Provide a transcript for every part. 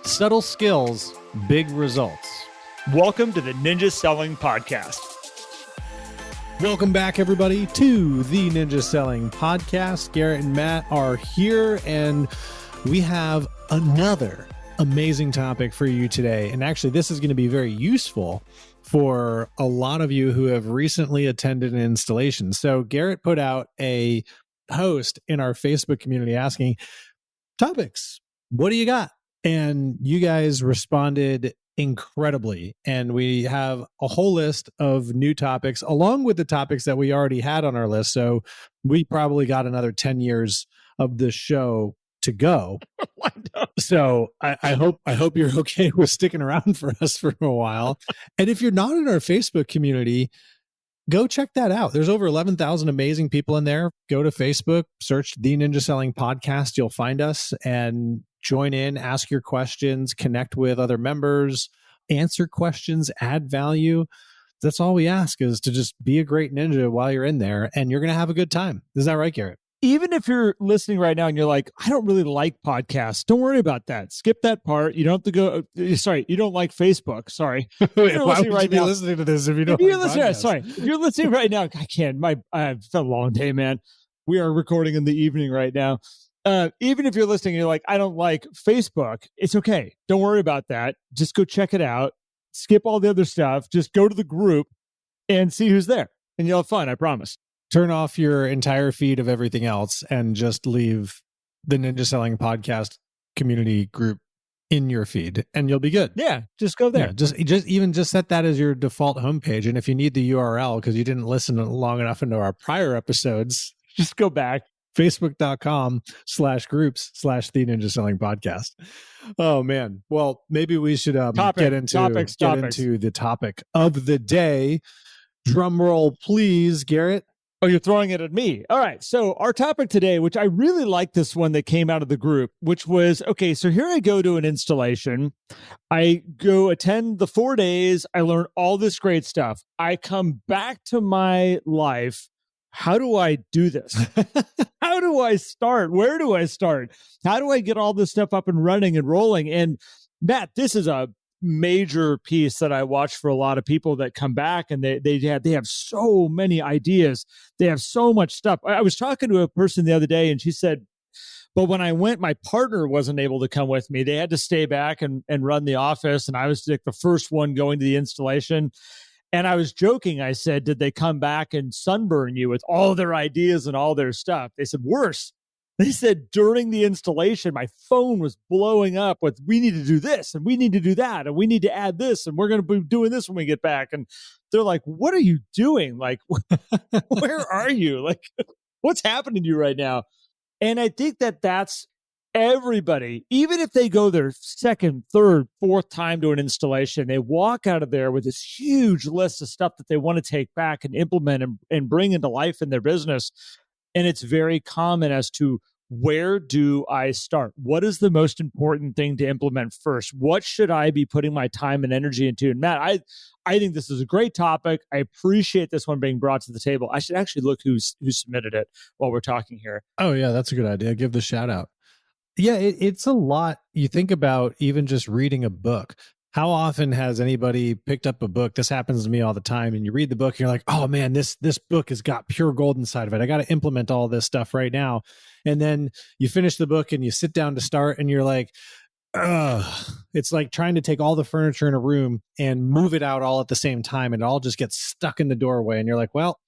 Subtle skills, big results. Welcome to the Ninja Selling Podcast. Welcome back, everybody, to the Ninja Selling Podcast. Garrett and Matt are here, and we have another amazing topic for you today. And actually, this is going to be very useful for a lot of you who have recently attended an installation. So Garrett put out a post in our Facebook community asking, topics, what do you got? And you guys responded incredibly. And we have a whole list of new topics along with the topics that we already had on our list. So we probably got another 10 years of the show to go. So I hope you're okay with sticking around for us for a while. And if you're not in our Facebook community, go check that out. There's over 11,000 amazing people in there. Go to Facebook, search the Ninja Selling Podcast. You'll find us and join in, ask your questions, connect with other members, answer questions, add value. That's all we ask, is to just be a great ninja while you're in there, and you're going to have a good time. Is that right, Garrett? Even if you're listening right now and you're like, I don't really like podcasts, don't worry about that. Skip that part. You don't have to go. Sorry, you don't like Facebook. Sorry. Wait, why would you be listening to this if you don't like podcasts? Sorry, if you're listening right now, I can't. It's a long day, man. We are recording in the evening right now. Even if you're listening and you're like, I don't like Facebook, it's okay. Don't worry about that. Just go check it out. Skip all the other stuff. Just go to the group and see who's there. And you'll have fun, I promise. Turn off your entire feed of everything else and just leave the Ninja Selling Podcast community group in your feed, and you'll be good. Yeah, just go there. Yeah, just set that as your default homepage. And if you need the URL because you didn't listen long enough into our prior episodes, just go back. Facebook.com/groups/the Ninja Selling Podcast. Oh man. Well, maybe we should get into the topic of the day. Drum roll, please, Garrett. Oh, you're throwing it at me. All right. So our topic today, which I really like this one that came out of the group, which was, okay, so here I go to an installation. I go attend the 4 days. I learn all this great stuff. I come back to my life. How do I do this? How do I start? Where do I start? How do I get all this stuff up and running and rolling? And Matt, this is a major piece that I watch for a lot of people that come back, and they have so many ideas. They have so much stuff. I was talking to a person the other day, and she said, but when I went, my partner wasn't able to come with me. They had to stay back and run the office, and I was like the first one going to the installation. And I was joking. I said, did they come back and sunburn you with all their ideas and all their stuff? They said, worse. They said during the installation, my phone was blowing up with, we need to do this and we need to do that and we need to add this and we're going to be doing this when we get back. And they're like, what are you doing? Like, where are you? Like, what's happening to you right now? And I think that's everybody, even if they go their second, third, fourth time to an installation, they walk out of there with this huge list of stuff that they want to take back and implement and bring into life in their business. And it's very common as to, where do I start? What is the most important thing to implement first? What should I be putting my time and energy into? And Matt, I think this is a great topic. I appreciate this one being brought to the table. I should actually look who submitted it while we're talking here. Oh yeah, that's a good idea. Give the shout out. Yeah, it's a lot. You think about even just reading a book. How often has anybody picked up a book? This happens to me all the time. And you read the book and you're like, oh man, this book has got pure gold inside of it. I got to implement all this stuff right now. And then you finish the book and you sit down to start and you're like, ugh. It's like trying to take all the furniture in a room and move it out all at the same time. And it all just gets stuck in the doorway. And you're like, well,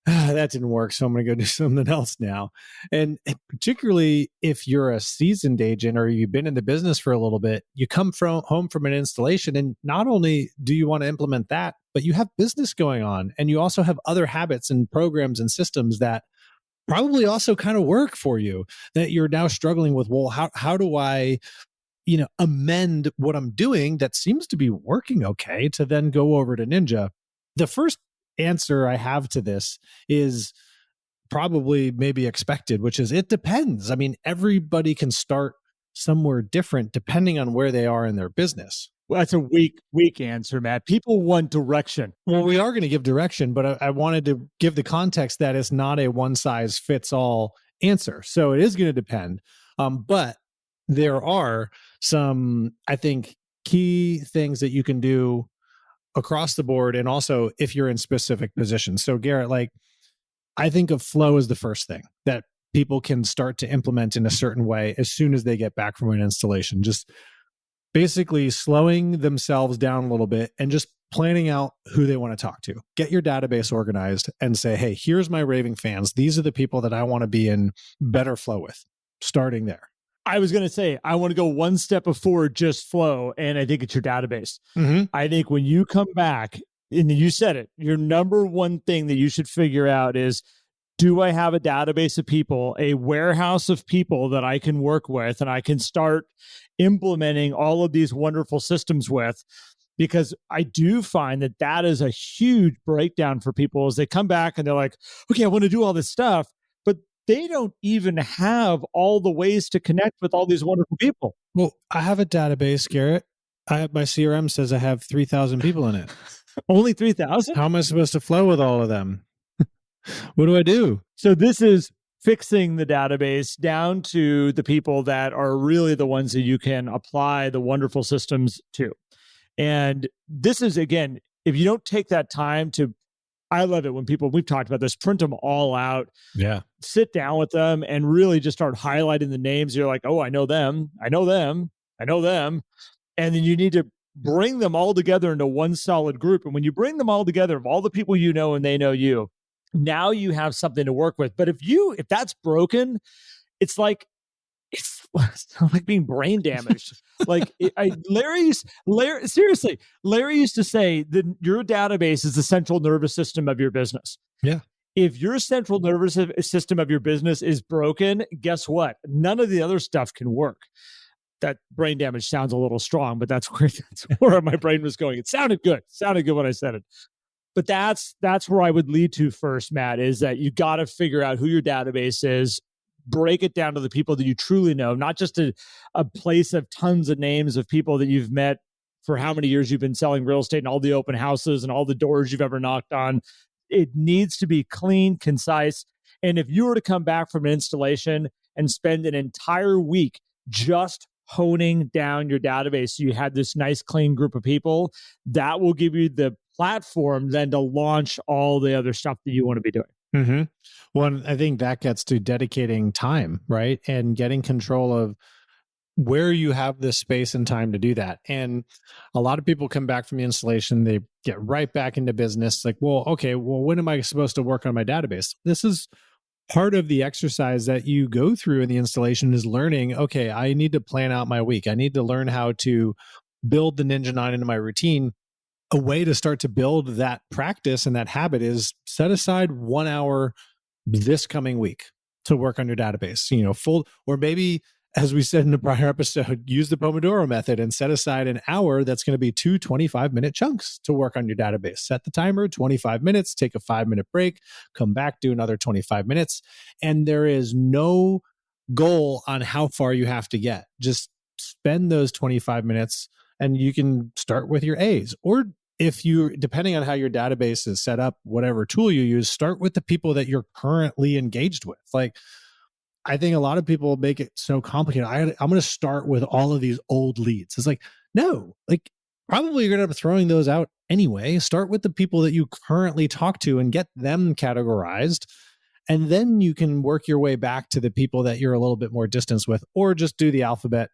that didn't work, so I'm going to go do something else now. And particularly if you're a seasoned agent or you've been in the business for a little bit, you come home from an installation, and not only do you want to implement that, but you have business going on, and you also have other habits and programs and systems that probably also kind of work for you that you're now struggling with. Well, how do I amend what I'm doing that seems to be working okay to then go over to Ninja? The first answer I have to this is probably maybe expected, which is it depends. I mean, everybody can start somewhere different depending on where they are in their business. Well, that's a weak answer, Matt. People want direction. Well, we are going to give direction, but I wanted to give the context that it's not a one size fits all answer. So it is going to depend. But there are some, I think, key things that you can do across the board. And also if you're in specific positions. So Garrett, like, I think of flow as the first thing that people can start to implement in a certain way as soon as they get back from an installation. Just basically slowing themselves down a little bit and just planning out who they want to talk to. Get your database organized and say, hey, here's my raving fans. These are the people that I want to be in better flow with, starting there. I was going to say, I want to go one step before just flow, and I think it's your database. Mm-hmm. I think when you come back, and you said it, your number one thing that you should figure out is, do I have a database of people, a warehouse of people that I can work with and I can start implementing all of these wonderful systems with? Because I do find that that is a huge breakdown for people as they come back and they're like, okay, I want to do all this stuff, but they don't even have all the ways to connect with all these wonderful people. Well, I have a database, Garrett. My CRM says I have 3,000 people in it. Only 3,000? How am I supposed to flow with all of them? What do I do? So this is fixing the database down to the people that are really the ones that you can apply the wonderful systems to. And this is, again, if you don't take that time to, I love it when people, we've talked about this, print them all out. Yeah. Sit down with them and really just start highlighting the names. You're like, oh, I know them. I know them. I know them. And then you need to bring them all together into one solid group. And when you bring them all together, of all the people you know and they know you, now you have something to work with. But if that's broken, it's like being brain damaged. Larry used to say that your database is the central nervous system of your business. Yeah. If your central nervous system of your business is broken, guess what? None of the other stuff can work. That brain damage sounds a little strong, but that's where my brain was going. It sounded good. When I said it. But that's where I would lead to first, Matt, is that you got to figure out who your database is, break it down to the people that you truly know, not just a place of tons of names of people that you've met for how many years you've been selling real estate and all the open houses and all the doors you've ever knocked on. It needs to be clean, concise. And if you were to come back from an installation and spend an entire week just honing down your database, so you had this nice, clean group of people, that will give you the platform then to launch all the other stuff that you want to be doing. Mm-hmm. Well, I think that gets to dedicating time, right? And getting control of where you have the space and time to do that. And a lot of people come back from the installation, they get right back into business. Like, well, okay, when am I supposed to work on my database? This is part of the exercise that you go through in the installation, is learning, okay, I need to plan out my week. I need to learn how to build the Ninja 9 into my routine. A way to start to build that practice and that habit is set aside 1 hour this coming week to work on your database, or maybe, as we said in the prior episode, use the Pomodoro method and set aside an hour that's going to be 2 25-minute chunks to work on your database. Set the timer, 25 minutes, take a 5-minute break, come back, do another 25 minutes. And there is no goal on how far you have to get. Just spend those 25 minutes and you can start with your A's. Or if you, depending on how your database is set up, whatever tool you use, start with the people that you're currently engaged with. Like, I think a lot of people make it so complicated. I'm going to start with all of these old leads. It's like, no, like probably you're going to end up throwing those out anyway. Start with the people that you currently talk to and get them categorized. And then you can work your way back to the people that you're a little bit more distance with, or just do the alphabet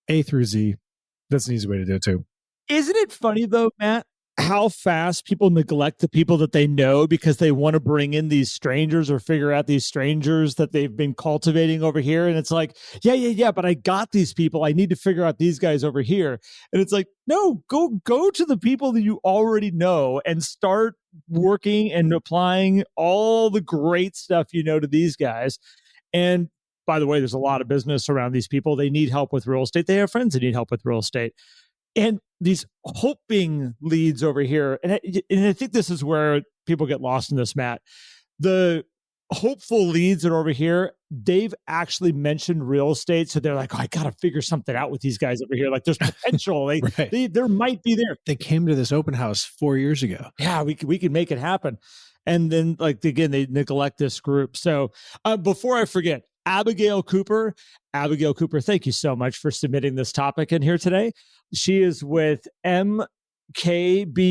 A through Z. That's an easy way to do it too. Isn't it funny though, Matt, how fast people neglect the people that they know because they want to bring in these strangers or figure out these strangers that they've been cultivating over here? And it's like, yeah, but I got these people. I need to figure out these guys over here. And it's like, no, go to the people that you already know and start working and applying all the great stuff you know to these guys. And by the way, there's a lot of business around these people. They need help with real estate. They have friends that need help with real estate. And these hoping leads over here, and I think this is where people get lost in this, Matt. The hopeful leads that are over here, they've actually mentioned real estate. So they're like, oh, I got to figure something out with these guys over here. Like there's potential. Right. There might be there. They came to this open house 4 years ago. Yeah, we can make it happen. And then, like, again, they neglect this group. So before I forget, Abigail Cooper. Abigail Cooper, thank you so much for submitting this topic in here today. She is with MKB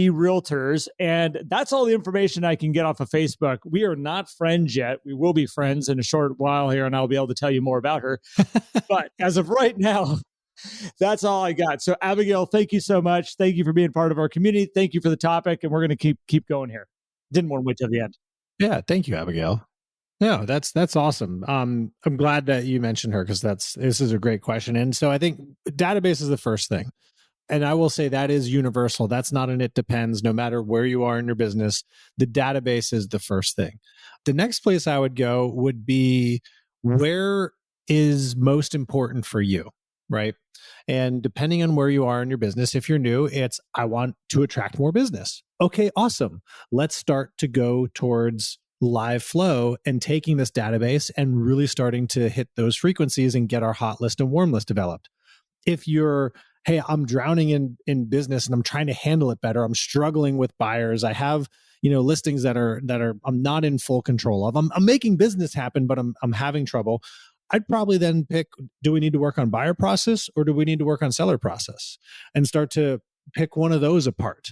Realtors, and that's all the information I can get off of Facebook. We are not friends yet. We will be friends in a short while here, and I'll be able to tell you more about her. But as of right now, that's all I got. So Abigail, thank you so much. Thank you for being part of our community. Thank you for the topic, and we're going to keep going here. Didn't want to wait till the end. Yeah, thank you, Abigail. No, that's awesome. I'm glad that you mentioned her because this is a great question. And so I think database is the first thing. And I will say that is universal. That's not an it depends, no matter where you are in your business. The database is the first thing. The next place I would go would be where is most important for you, right? And depending on where you are in your business, if you're new, it's I want to attract more business. Okay, awesome. Let's start to go towards live flow and taking this database and really starting to hit those frequencies and get our hot list and warm list developed. If you're, hey, I'm drowning in business and I'm trying to handle it better, I'm struggling with buyers, I have listings that are I'm not in full control of, I'm making business happen, but I'm having trouble. I'd probably then pick, do we need to work on buyer process or do we need to work on seller process, and start to pick one of those apart.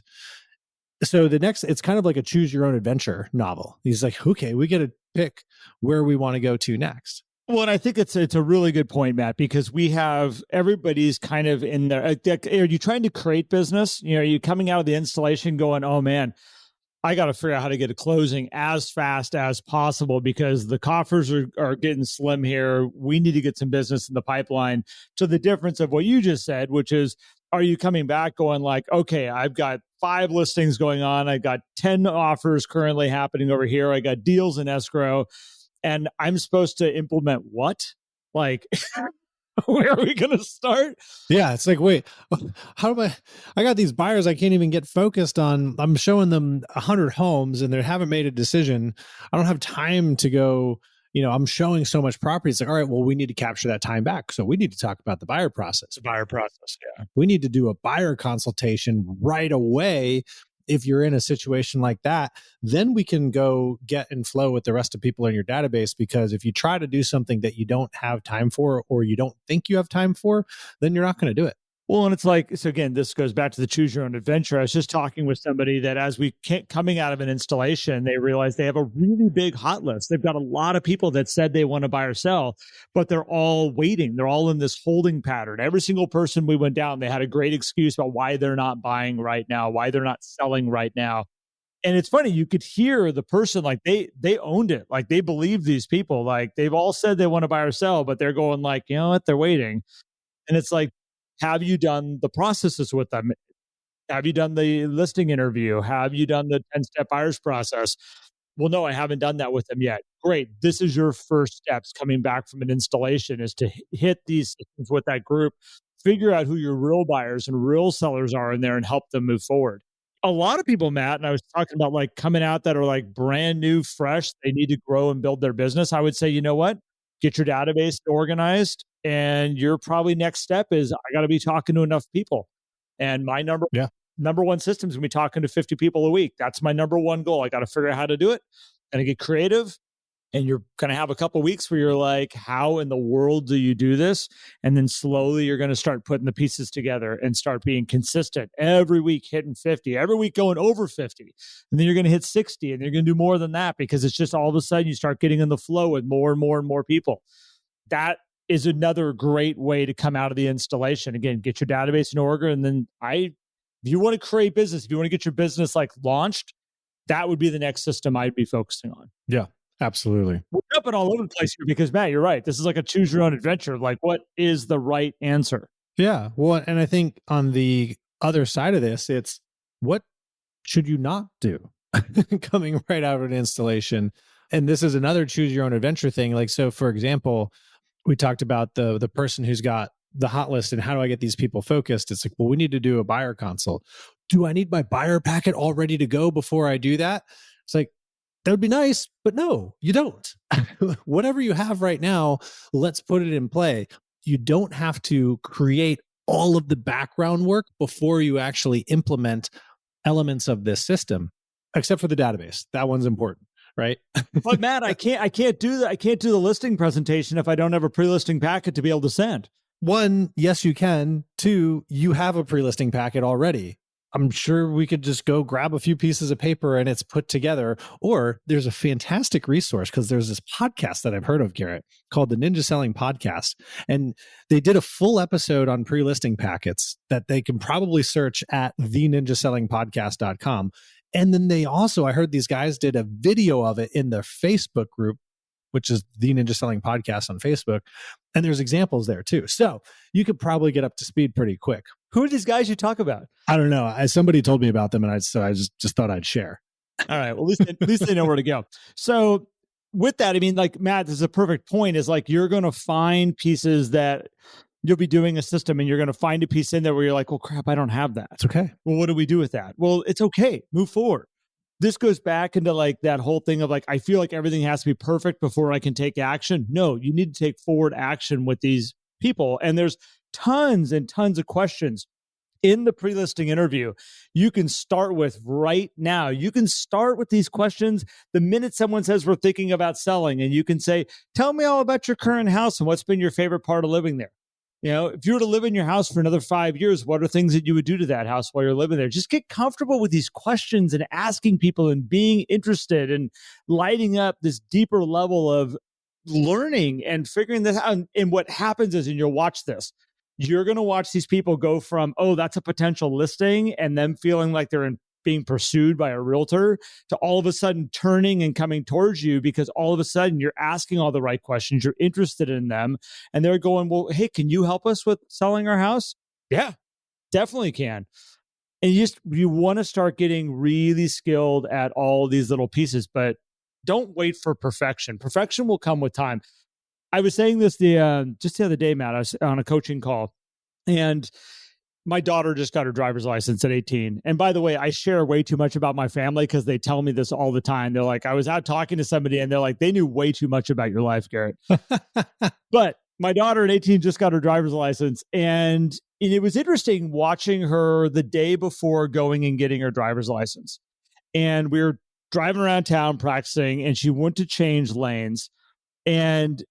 So the next, it's kind of like a choose your own adventure novel. He's like, okay, we get to pick where we want to go to next. Well, and I think it's a really good point, Matt, because we have everybody's kind of in there. Are you trying to create business? Are you coming out of the installation going, oh man, I got to figure out how to get a closing as fast as possible because the coffers are getting slim here. We need to get some business in the pipeline. To the difference of what you just said, which is, are you coming back going like, okay, I've got 5 listings going on. I got 10 offers currently happening over here. I got deals in escrow, and I'm supposed to implement what? Like, where are we going to start? Yeah, it's like, wait, how do I got these buyers I can't even get focused on. I'm showing them 100 homes and they haven't made a decision. I don't have time to go, I'm showing so much property. It's like, all right, well, we need to capture that time back. So we need to talk about the buyer process. The buyer process, yeah. We need to do a buyer consultation right away. If you're in a situation like that, then we can go get and flow with the rest of people in your database. Because if you try to do something that you don't have time for, or you don't think you have time for, then you're not going to do it. Well, and it's like, so again, this goes back to the choose your own adventure. I was just talking with somebody that as we coming out of an installation, they realized they have a really big hot list. They've got a lot of people that said they want to buy or sell, but they're all waiting. They're all in this holding pattern. Every single person we went down, they had a great excuse about why they're not buying right now, why they're not selling right now. And it's funny, you could hear the person like they owned it. Like they believe these people, like they've all said they want to buy or sell, but they're going like, you know what, they're waiting. And it's like, have you done the processes with them? Have you done the listing interview? Have you done the 10-step buyers process? Well, no, I haven't done that with them yet. Great. This is your first steps coming back from an installation, is to hit these systems with that group, figure out who your real buyers and real sellers are in there and help them move forward. A lot of people, Matt, and I was talking about like coming out that are like brand new, fresh, they need to grow and build their business. I would say, you know what? Get your database organized. And your probably next step is I got to be talking to enough people. And my number one system is going to be talking to 50 people a week. That's my number one goal. I got to figure out how to do it and I get creative. And you're going to have a couple of weeks where you're like, how in the world do you do this? And then slowly you're going to start putting the pieces together and start being consistent every week, hitting 50, every week going over 50. And then you're going to hit 60 and you're going to do more than that, because it's just all of a sudden you start getting in the flow with more and more and more people. That is another great way to come out of the installation. Again, get your database in order. And then if you want to create business, if you want to get your business like launched, that would be the next system I'd be focusing on. Yeah, absolutely. We're jumping all over the place here because, Matt, you're right. This is like a choose your own adventure. Like, what is the right answer? Yeah. Well, and I think on the other side of this, it's what should you not do coming right out of an installation? And this is another choose your own adventure thing. Like, so for example, we talked about the person who's got the hot list and how do I get these people focused? It's like, well, we need to do a buyer consult. Do I need my buyer packet all ready to go before I do that? It's like, that would be nice, but no, you don't. Whatever you have right now, let's put it in play. You don't have to create all of the background work before you actually implement elements of this system, except for the database. That one's important. right? But Matt, I can't do that. I can't do the listing presentation if I don't have a pre-listing packet to be able to send. One, yes, you can. Two, you have a pre-listing packet already. I'm sure we could just go grab a few pieces of paper and it's put together. Or there's a fantastic resource because there's this podcast that I've heard of, Garrett, called the Ninja Selling Podcast. And they did a full episode on pre-listing packets that they can probably search at theninjasellingpodcast.com. And then they also, I heard these guys did a video of it in their Facebook group, which is the Ninja Selling Podcast on Facebook. And there's examples there too. So you could probably get up to speed pretty quick. Who are these guys you talk about? I don't know. Somebody told me about them, and I just thought I'd share. All right. Well, at least they know where to go. So with that, I mean, like Matt, this is a perfect point. Is like you're going to find pieces that you'll be doing a system, and you're going to find a piece in there where you're like, well, crap, I don't have that. It's okay. Well, what do we do with that? Well, it's okay. Move forward. This goes back into like that whole thing of like, I feel like everything has to be perfect before I can take action. No, you need to take forward action with these people. And there's tons and tons of questions in the pre-listing interview you can start with right now. You can start with these questions the minute someone says we're thinking about selling, and you can say, tell me all about your current house and what's been your favorite part of living there. You know, if you were to live in your house for another 5 years, what are things that you would do to that house while you're living there? Just get comfortable with these questions and asking people and being interested and lighting up this deeper level of learning and figuring this out. And what happens is, and you'll watch this, you're going to watch these people go from, oh, that's a potential listing, and them feeling like they're being pursued by a realtor, to all of a sudden turning and coming towards you because all of a sudden you're asking all the right questions, you're interested in them, and they're going, well, hey, can you help us with selling our house? Yeah, definitely can. And you want to start getting really skilled at all these little pieces, but don't wait for perfection. Perfection will come with time. I was saying this just the other day, Matt. I was on a coaching call, and my daughter just got her driver's license at 18. And by the way, I share way too much about my family because they tell me this all the time. They're like, I was out talking to somebody and they're like, they knew way too much about your life, Garrett. But my daughter at 18 just got her driver's license. And it was interesting watching her the day before going and getting her driver's license. And we were driving around town practicing, and she went to change lanes. And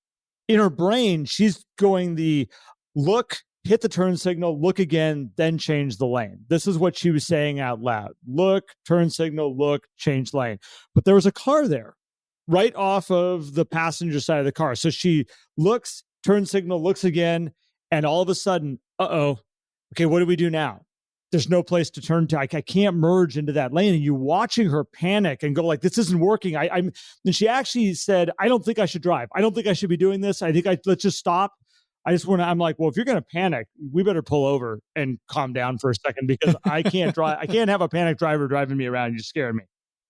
in her brain, she's going the look, hit the turn signal, look again, then change the lane. This is what she was saying out loud. Look, turn signal, look, change lane. But there was a car there right off of the passenger side of the car. So she looks, turn signal, looks again, and all of a sudden, okay, what do we do now? There's no place to turn to. I can't merge into that lane. And you're watching her panic and go like, this isn't working. And she actually said, I don't think I should drive. I don't think I should be doing this. Let's just stop. I'm like, well, if you're going to panic, we better pull over and calm down for a second, because I can't drive. I can't have a panic driver driving me around. You scared me.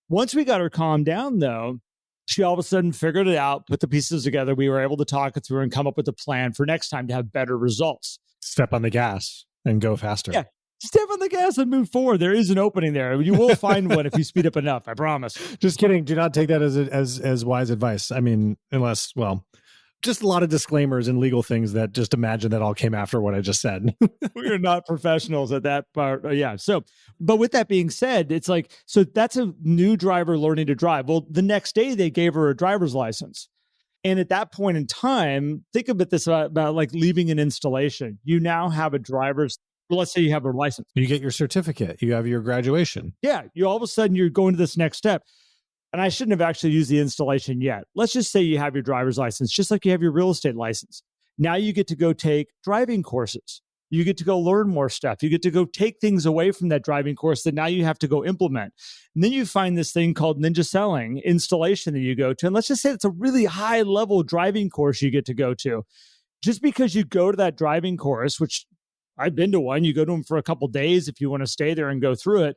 Once we got her calmed down, though, she all of a sudden figured it out, put the pieces together. We were able to talk it through and come up with a plan for next time to have better results. Step on the gas and go faster. Yeah. Step on the gas and move forward. There is an opening there. You will find one if you speed up enough. I promise. Just kidding. Do not take that as wise advice. I mean, unless, well, just a lot of disclaimers and legal things that just imagine that all came after what I just said. We are not professionals at that part. Yeah. So, but with that being said, it's like, so that's a new driver learning to drive. Well, the next day they gave her a driver's license. And at that point in time, think about this about like leaving an installation. You now have a driver's, let's say you have a license. You get your certificate. You have your graduation. Yeah. You all of a sudden you're going to this next step. And I shouldn't have actually used the installation yet. Let's just say you have your driver's license, just like you have your real estate license. Now you get to go take driving courses. You get to go learn more stuff. You get to go take things away from that driving course that now you have to go implement. And then you find this thing called Ninja Selling installation that you go to. And let's just say it's a really high level driving course you get to go to. Just because you go to that driving course, which I've been to one, you go to them for a couple of days if you want to stay there and go through it.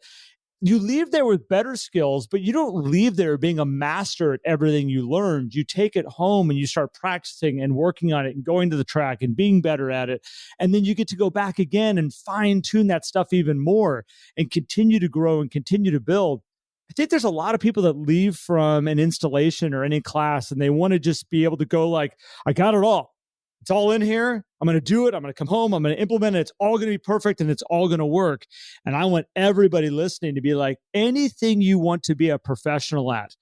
You leave there with better skills, but you don't leave there being a master at everything you learned. You take it home and you start practicing and working on it and going to the track and being better at it. And then you get to go back again and fine tune that stuff even more and continue to grow and continue to build. I think there's a lot of people that leave from an installation or any class and they want to just be able to go like, I got it all. It's all in here. I'm going to do it. I'm going to come home. I'm going to implement it. It's all going to be perfect and it's all going to work. And I want everybody listening to be like, anything you want to be a professional at,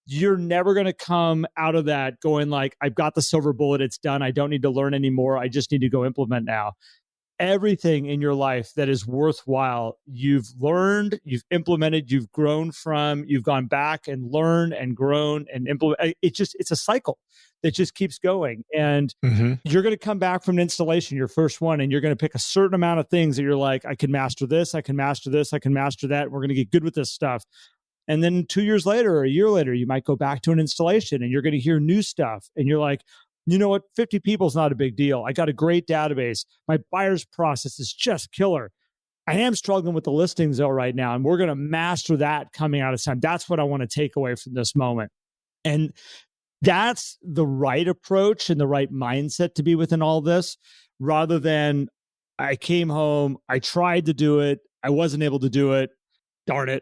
you're never going to come out of that going like, I've got the silver bullet, it's done, I don't need to learn anymore, I just need to go implement now. Everything in your life that is worthwhile, you've learned, you've implemented, you've grown from, you've gone back and learned and grown and implement. It's a cycle that just keeps going. And you're going to come back from an installation, your first one, and you're going to pick a certain amount of things that you're like, I can master this, I can master this, I can master that. We're going to get good with this stuff. And then 2 years later or a year later, you might go back to an installation and you're going to hear new stuff. And you're like, you know what? 50 people is not a big deal. I got a great database. My buyer's process is just killer. I am struggling with the listings though right now, and we're going to master that coming out of time. That's what I want to take away from this moment. And that's the right approach and the right mindset to be within all this, rather than I came home, I tried to do it, I wasn't able to do it. Darn it.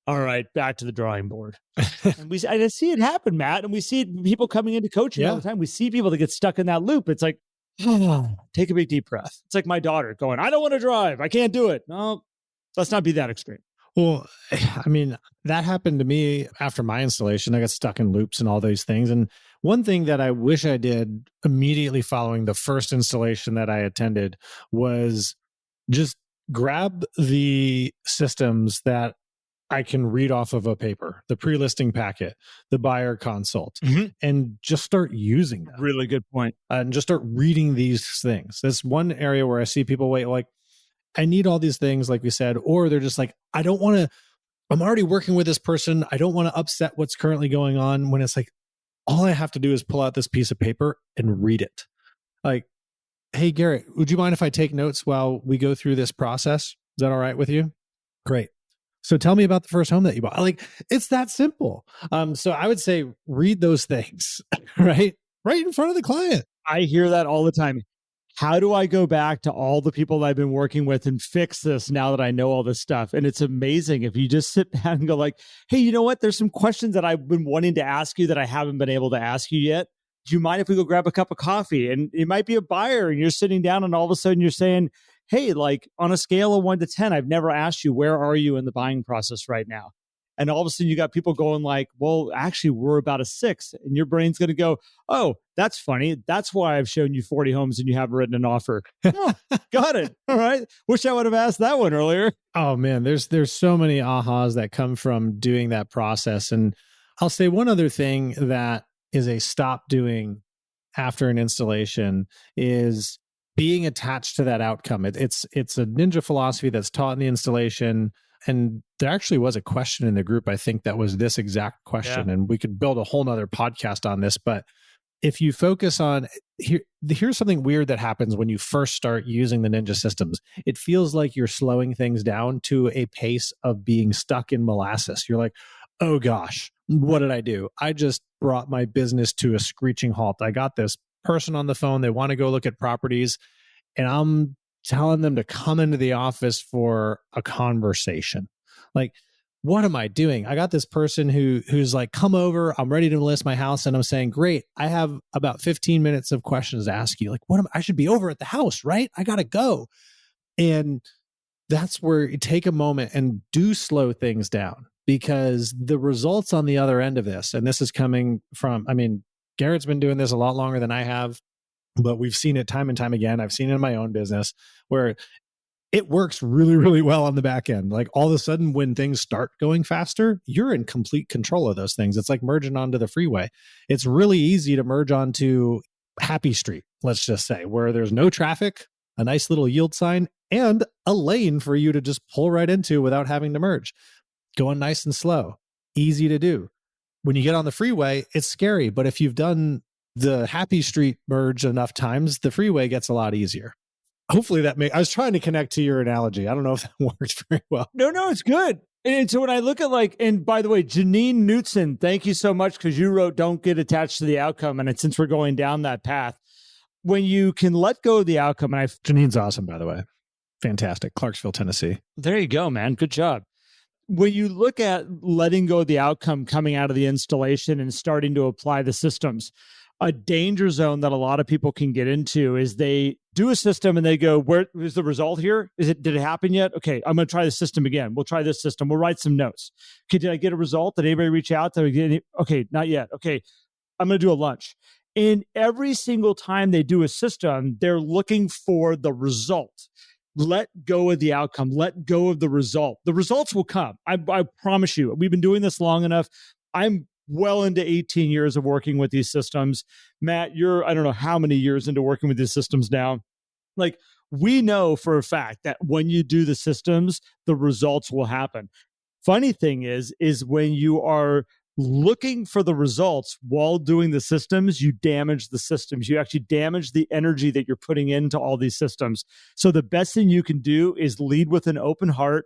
All right, back to the drawing board. And I see it happen, Matt, and we see people coming into coaching all the time. We see people that get stuck in that loop. It's like, take a big deep breath. It's like my daughter going, I don't want to drive. I can't do it. No, let's not be that extreme. Well, I mean, that happened to me after my installation. I got stuck in loops and all those things. And one thing that I wish I did immediately following the first installation that I attended was just grab the systems that I can read off of a paper, the pre-listing packet, the buyer consult, and just start using them. Really good point. And just start reading these things. That's one area where I see people wait, like, I need all these things, like we said, or they're just like, I don't want to, I'm already working with this person. I don't want to upset what's currently going on, when it's like, all I have to do is pull out this piece of paper and read it. Like, hey, Garrett, would you mind if I take notes while we go through this process? Is that all right with you? Great. So tell me about the first home that you bought. Like, it's that simple. So I would say read those things, right in front of the client. I hear that all the time. How do I go back to all the people that I've been working with and fix this now that I know all this stuff? And it's amazing if you just sit down and go like, hey, you know what? There's some questions that I've been wanting to ask you that I haven't been able to ask you yet. Do you mind if we go grab a cup of coffee? And it might be a buyer and you're sitting down and all of a sudden you're saying, hey, like on a scale of 1 to 10, I've never asked you, where are you in the buying process right now? And all of a sudden you got people going like, well, actually we're about a 6. And your brain's going to go, oh, that's funny. That's why I've shown you 40 homes and you haven't written an offer. Oh, got it. All right. Wish I would have asked that one earlier. Oh man, there's so many ahas that come from doing that process. And I'll say one other thing that is a stop doing after an installation is being attached to that outcome. It's a ninja philosophy that's taught in the installation. And there actually was a question in the group, I think, that was this exact question. And we could build a whole nother podcast on this. But if you focus on, here's something weird that happens when you first start using the ninja systems. It feels like you're slowing things down to a pace of being stuck in molasses. You're like, oh gosh, what did I do? I just brought my business to a screeching halt. I got this person on the phone. They want to go look at properties, and I'm telling them to come into the office for a conversation. Like, what am I doing? I got this person who's like, come over, I'm ready to list my house. And I'm saying, great, I have about 15 minutes of questions to ask you. Like, I should be over at the house, right? I got to go. And that's where you take a moment and do slow things down, because the results on the other end of this, and this is coming from, I mean, Garrett's been doing this a lot longer than I have, but we've seen it time and time again. I've seen it in my own business where it works really, really well on the back end. Like, all of a sudden when things start going faster, you're in complete control of those things. It's like merging onto the freeway. It's really easy to merge onto Happy Street, let's just say, where there's no traffic, a nice little yield sign, and a lane for you to just pull right into without having to merge. Going nice and slow, easy to do. When you get on the freeway, it's scary. But if you've done the Happy Street merge enough times, the freeway gets a lot easier. Hopefully I was trying to connect to your analogy. I don't know if that worked very well. No, it's good. And so when I look at and by the way, Janine Knutson, thank you so much, because you wrote, don't get attached to the outcome. And since we're going down that path, when you can let go of the outcome, and Janine's awesome, by the way. Fantastic. Clarksville, Tennessee. There you go, man. Good job. When you look at letting go of the outcome coming out of the installation and starting to apply the systems, a danger zone that a lot of people can get into is they do a system and they go, where is the result here? Did it happen yet? Okay, I'm going to try the system again. We'll try this system. We'll write some notes. Okay, did I get a result? Did anybody reach out? Okay, not yet. Okay, I'm going to do a lunch. And every single time they do a system, they're looking for the result. Let go of the outcome. Let go of the result. The results will come. I promise you. We've been doing this long enough. I'm well into 18 years of working with these systems. Matt, you're, I don't know how many years into working with these systems now. Like, we know for a fact that when you do the systems, the results will happen. Funny thing is when you are looking for the results while doing the systems, you damage the systems. You actually damage the energy that you're putting into all these systems. So the best thing you can do is lead with an open heart,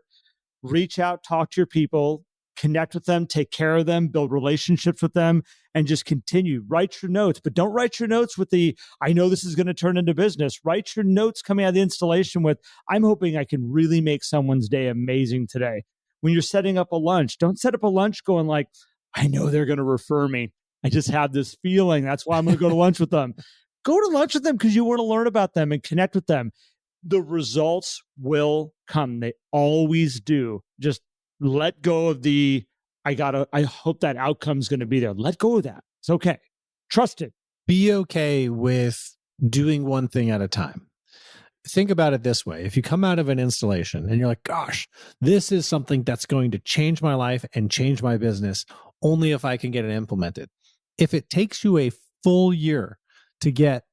reach out, talk to your people, connect with them, take care of them, build relationships with them, and just continue. Write your notes, but don't write your notes with I know this is going to turn into business. Write your notes coming out of the installation with, I'm hoping I can really make someone's day amazing today. When you're setting up a lunch, don't set up a lunch going like, I know they're going to refer me. I just have this feeling. That's why I'm going to go to lunch with them. Go to lunch with them because you want to learn about them and connect with them. The results will come. They always do. Just let go of I hope that outcome's going to be there. Let go of that. It's okay. Trust it. Be okay with doing one thing at a time. Think about it this way. If you come out of an installation and you're like, gosh, this is something that's going to change my life and change my business only if I can get it implemented. If it takes you a full year to get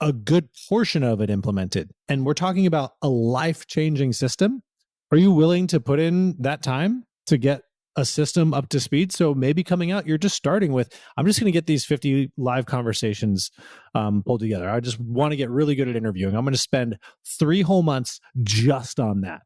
a good portion of it implemented, and we're talking about a life-changing system, are you willing to put in that time to get a system up to speed? So maybe coming out, you're just starting with, I'm just going to get these 50 live conversations pulled together. I just want to get really good at interviewing. I'm going to spend 3 whole months just on that,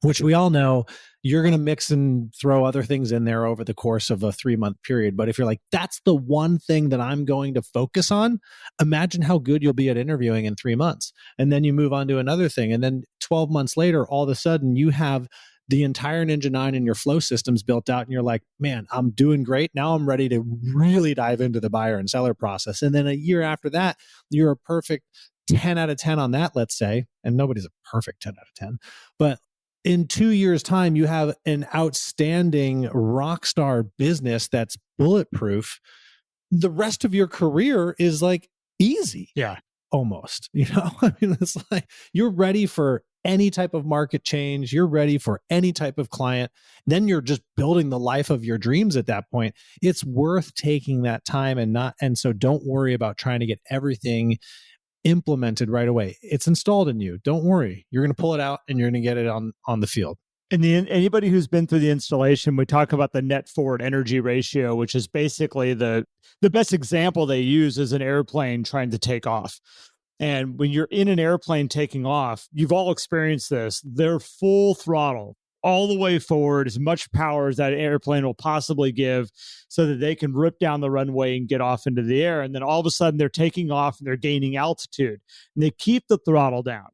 which we all know you're going to mix and throw other things in there over the course of a 3-month period. But if you're like, that's the one thing that I'm going to focus on, imagine how good you'll be at interviewing in 3 months. And then you move on to another thing. And then 12 months later, all of a sudden you have the entire Ninja 9 and your flow systems built out, and you're like, man, I'm doing great. Now I'm ready to really dive into the buyer and seller process. And then a year after that, you're a perfect 10 out of 10 on that, let's say. And nobody's a perfect 10 out of 10. But in 2 years' time, you have an outstanding rock star business that's bulletproof. The rest of your career is like easy. Yeah. Almost, I mean, it's like you're ready for any type of market change. You're ready for any type of client. Then you're just building the life of your dreams at that point. It's worth taking that time and so don't worry about trying to get everything implemented right away. It's installed in you. Don't worry. You're going to pull it out and you're going to get it on the field. And anybody who's been through the installation, we talk about the net forward energy ratio, which is basically the best example they use is an airplane trying to take off. And when you're in an airplane taking off, you've all experienced this. They're full throttle all the way forward, as much power as that airplane will possibly give so that they can rip down the runway and get off into the air. And then all of a sudden they're taking off and they're gaining altitude. And they keep the throttle down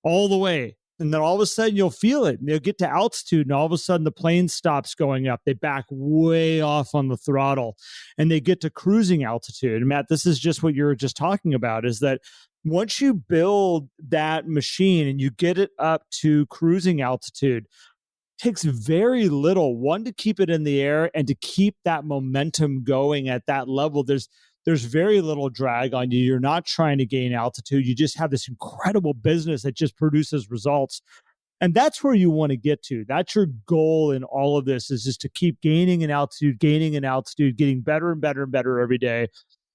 all the way. And then all of a sudden you'll feel it and they'll get to altitude and all of a sudden the plane stops going up. They back way off on the throttle and they get to cruising altitude. And Matt, this is just what you were just talking about, is that once you build that machine and you get it up to cruising altitude, it takes very little, one, to keep it in the air and to keep that momentum going at that level. There's very little drag on you. You're not trying to gain altitude. You just have this incredible business that just produces results. And that's where you want to get to. That's your goal in all of this, is just to keep gaining in altitude, getting better and better and better every day.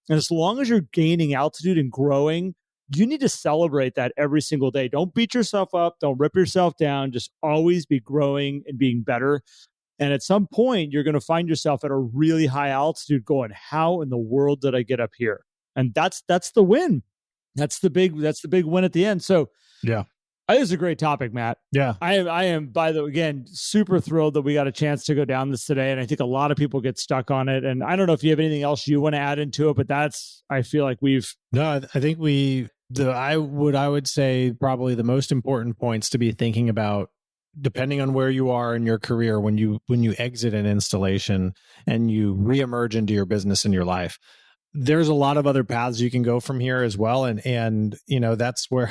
And as long as you're gaining altitude and growing, you need to celebrate that every single day. Don't beat yourself up. Don't rip yourself down. Just always be growing and being better. And at some point, you're going to find yourself at a really high altitude going, how in the world did I get up here? And that's the win. That's the big win at the end. So yeah, this is a great topic, Matt. Yeah. I am, by the way, again, super thrilled that we got a chance to go down this today. And I think a lot of people get stuck on it. And I don't know if you have anything else you want to add into it, but I feel like I think I would say probably the most important points to be thinking about, depending on where you are in your career, when you exit an installation and you reemerge into your business and your life. there's a lot of other paths you can go from here as well. And that's where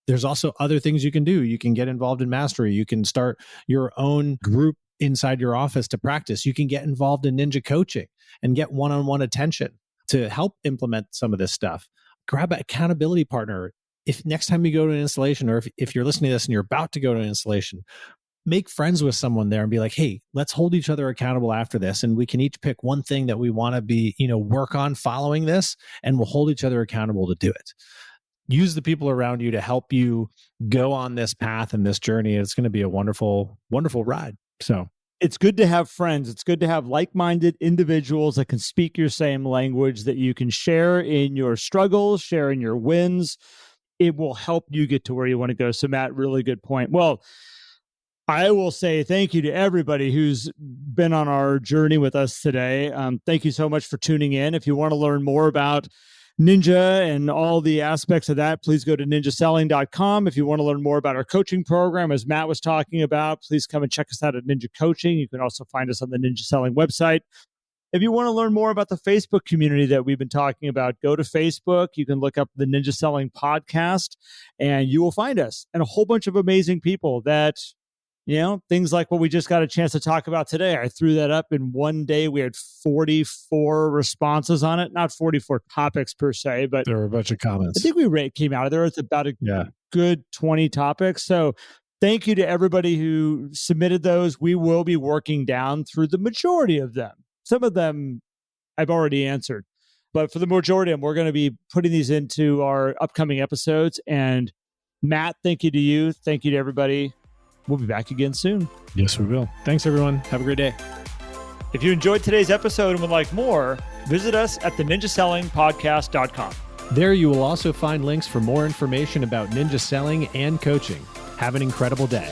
there's also other things you can do. You can get involved in mastery. You can start your own group inside your office to practice. You can get involved in ninja coaching and get one-on-one attention to help implement some of this stuff. Grab an accountability partner. If next time you go to an installation, or if you're listening to this and you're about to go to an installation, make friends with someone there and be like, hey, let's hold each other accountable after this. And we can each pick one thing that we want to be, work on following this, and we'll hold each other accountable to do it. Use the people around you to help you go on this path and this journey. It's going to be a wonderful, wonderful ride. So it's good to have friends. It's good to have like-minded individuals that can speak your same language, that you can share in your struggles, share in your wins. It will help you get to where you want to go. So Matt, really good point. Well, I will say thank you to everybody who's been on our journey with us today. Thank you so much for tuning in. If you want to learn more about Ninja and all the aspects of that, please go to ninjaselling.com. If you want to learn more about our coaching program, as Matt was talking about, please come and check us out at Ninja Coaching. You can also find us on the Ninja Selling website. If you want to learn more about the Facebook community that we've been talking about, go to Facebook. You can look up the Ninja Selling podcast, and you will find us and a whole bunch of amazing people that, things like what we just got a chance to talk about today. I threw that up in one day. We had 44 responses on it, not 44 topics per se, but there were a bunch of comments. I think we came out of there. It's about a good 20 topics. So thank you to everybody who submitted those. We will be working down through the majority of them. Some of them I've already answered, but for the majority of them, we're going to be putting these into our upcoming episodes. And Matt, thank you to you. Thank you to everybody. We'll be back again soon. Yes, we will. Thanks, everyone. Have a great day. If you enjoyed today's episode and would like more, visit us at theninjasellingpodcast.com. There you will also find links for more information about ninja selling and coaching. Have an incredible day.